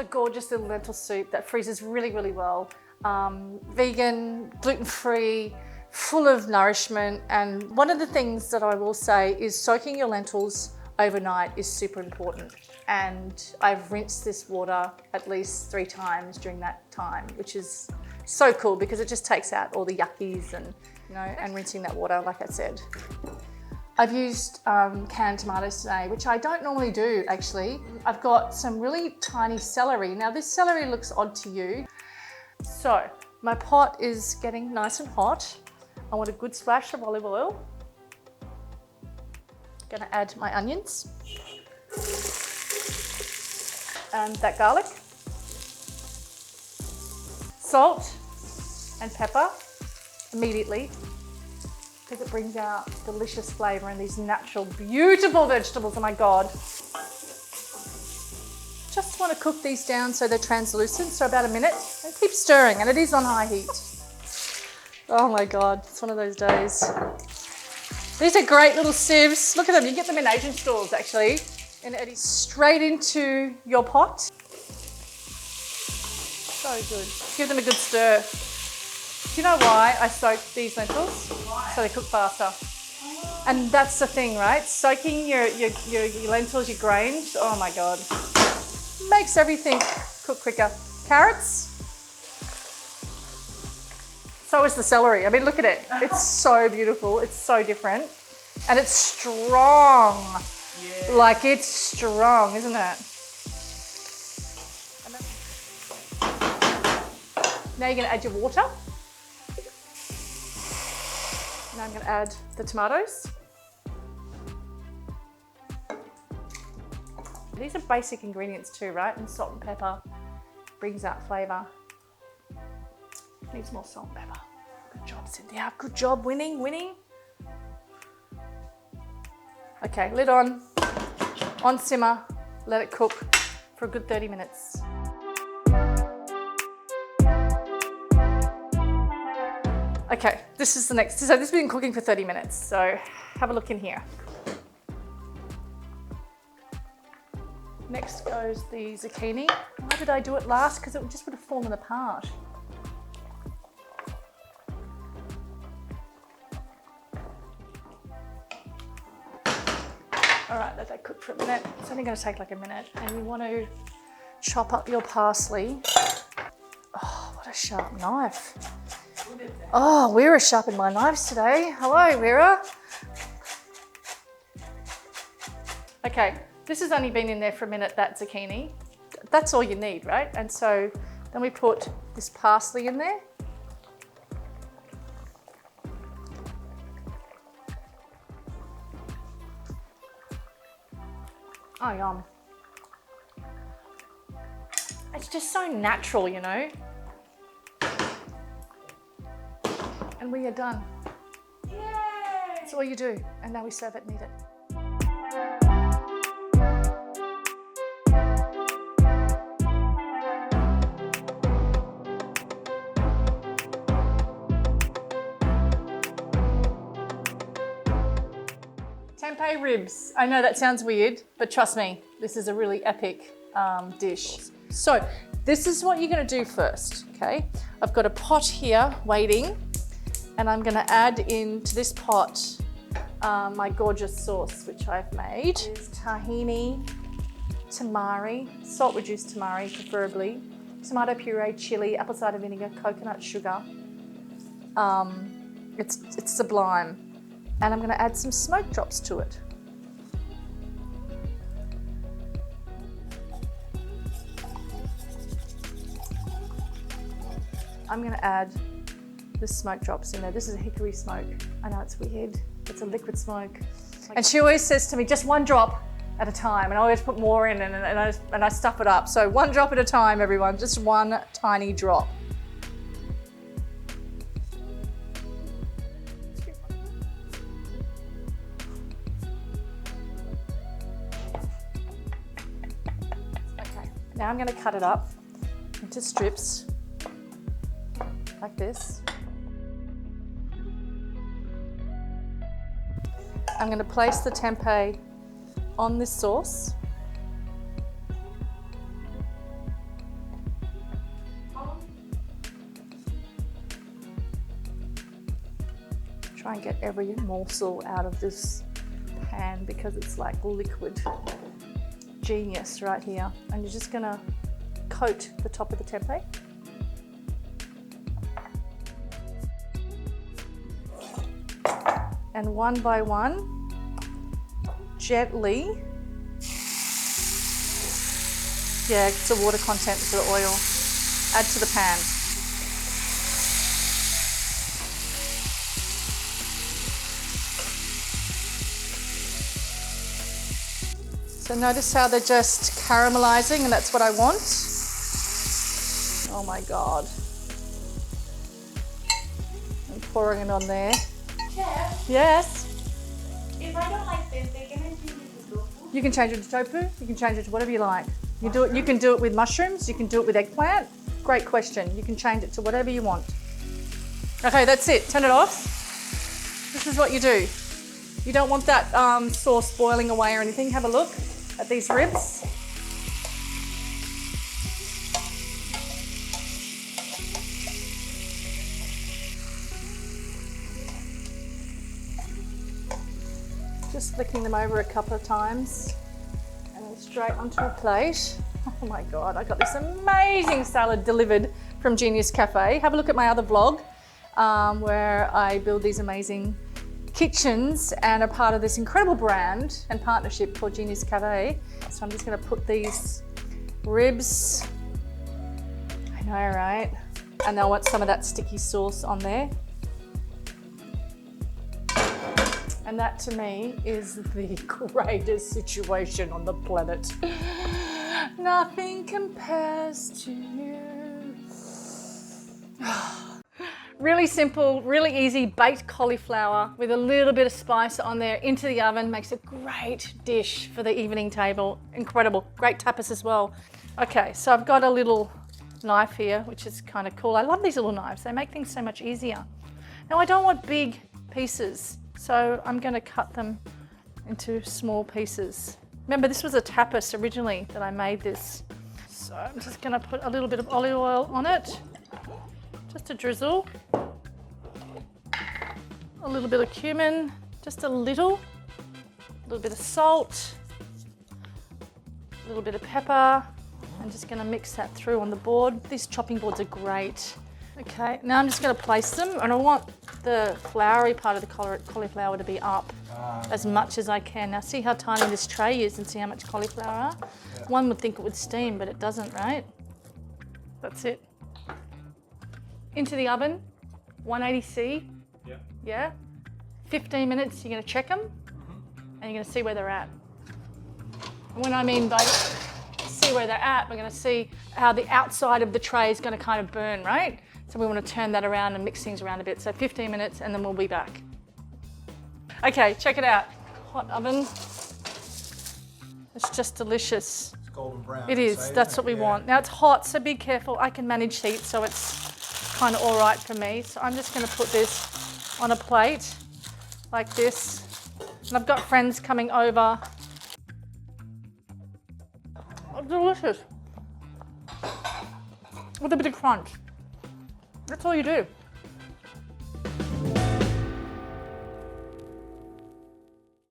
a gorgeous little lentil soup that freezes really, really well. Vegan, gluten-free, full of nourishment. And one of the things that I will say is soaking your lentils overnight is super important. And I've rinsed this water at least 3 times during that time, which is so cool because it just takes out all the yuckies and, you know, and rinsing that water, like I said. I've used canned tomatoes today, which I don't normally do actually. I've got some really tiny celery. Now this celery looks odd to you. So my pot is getting nice and hot. I want a good splash of olive oil. Gonna add my onions and that garlic. Salt and pepper immediately, because it brings out delicious flavour and these natural, beautiful vegetables. Oh my God. Just want to cook these down so they're translucent, so about a minute. And keep stirring, and it is on high heat. Oh my God, it's one of those days. These are great little sieves. Look at them, you can get them in Asian stores actually. And it is straight into your pot. So good. Give them a good stir. Do you know why I soak these lentils? Why? So they cook faster. Oh. And that's the thing, right? Soaking your lentils, your grains, oh my God. Makes everything cook quicker. Carrots. So is the celery. I mean, look at it. It's so beautiful. It's so different. And it's strong. Yeah. Like it's strong, isn't it? Now you're gonna add your water. Now I'm gonna add the tomatoes. These are basic ingredients too, right? And salt and pepper brings out flavour. Needs more salt and pepper. Good job, Cynthia. Good job, winning. Okay, lid on simmer, let it cook for a good 30 minutes. Okay, this is the next, so this has been cooking for 30 minutes, so have a look in here. Next goes the zucchini. Why did I do it last? Because it just would have fallen apart. All right, let that cook for a minute. It's only going to take like a minute. And you want to chop up your parsley. Oh, what a sharp knife. Oh, Weira sharpened my knives today. Hello, Weira. Okay, this has only been in there for a minute, that zucchini. That's all you need, right? And so then we put this parsley in there. Oh, yum. It's just so natural, you know? And we are done. Yay! That's all you do. And now we serve it and eat it. Tempeh ribs. I know that sounds weird, but trust me, this is a really epic dish. So this is what you're gonna do first, okay? I've got a pot here waiting, and I'm gonna add into this pot my gorgeous sauce, which I've made. It's tahini, tamari, salt reduced tamari preferably, tomato puree, chili, apple cider vinegar, coconut sugar. It's sublime. And I'm going to add some smoke drops to it. I'm going to add the smoke drops in there. This is a hickory smoke. I know it's weird. It's a liquid smoke. And she always says to me, just one drop at a time. And I always put more in and I stuff it up. So one drop at a time, everyone. Just one tiny drop. Now I'm going to cut it up into strips like this. I'm going to place the tempeh on this sauce. try and get every morsel out of this pan because it's like liquid genius right here. And you're just gonna coat the top of the tempeh. And one by one, gently, it's the water content to the oil, add to the pan. So notice how they're just caramelizing, and that's what I want. Oh my God. I'm pouring it on there. Chef, Yes? if I don't like tempeh, can I change it to tofu? You can change it to tofu, you can change it to whatever you like. You can do it with mushrooms, you can do it with eggplant. Great question. You can change it to whatever you want. Okay, that's it. Turn it off. This is what you do. You don't want that sauce boiling away or anything. Have a look at these ribs. Just flicking them over a couple of times and then straight onto a plate. Oh my God, I got this amazing salad delivered from Genius Cafe. Have a look at my other vlog where I build these amazing kitchens and are part of this incredible brand and partnership called Genius Cafe. So I'm just gonna put these ribs, I know, right? And I want some of that sticky sauce on there. And that to me is the greatest situation on the planet. Nothing compares to you. Really simple, really easy baked cauliflower with a little bit of spice on there into the oven. Makes a great dish for the evening table. Incredible, great tapas as well. Okay, so I've got a little knife here, which is kind of cool. I love these little knives. They make things so much easier. Now I don't want big pieces, so I'm gonna cut them into small pieces. Remember, this was a tapas originally that I made this. So I'm just gonna put a little bit of olive oil on it. Just a drizzle. A little bit of cumin, just a little bit of salt, a little bit of pepper. I'm just gonna mix that through on the board. These chopping boards are great. Okay, now I'm just gonna place them, and I want the floury part of the cauliflower to be up as much as I can. Now see how tiny this tray is and see how much cauliflower? Yeah. One would think it would steam, but it doesn't, right? That's it. Into the oven, 180C. Yeah? 15 minutes, you're gonna check them, and you're gonna see where they're at. And when I mean by see where they're at, we're gonna see how the outside of the tray is gonna kind of burn, right? So we wanna turn that around and mix things around a bit. So 15 minutes, and then we'll be back. Okay, check it out. Hot oven. It's just delicious. It's golden brown. It is, that's what we want. Now it's hot, so be careful. I can manage heat, so it's kind of all right for me. So I'm just gonna put this on a plate like this. And I've got friends coming over. Oh, delicious. With a bit of crunch. That's all you do.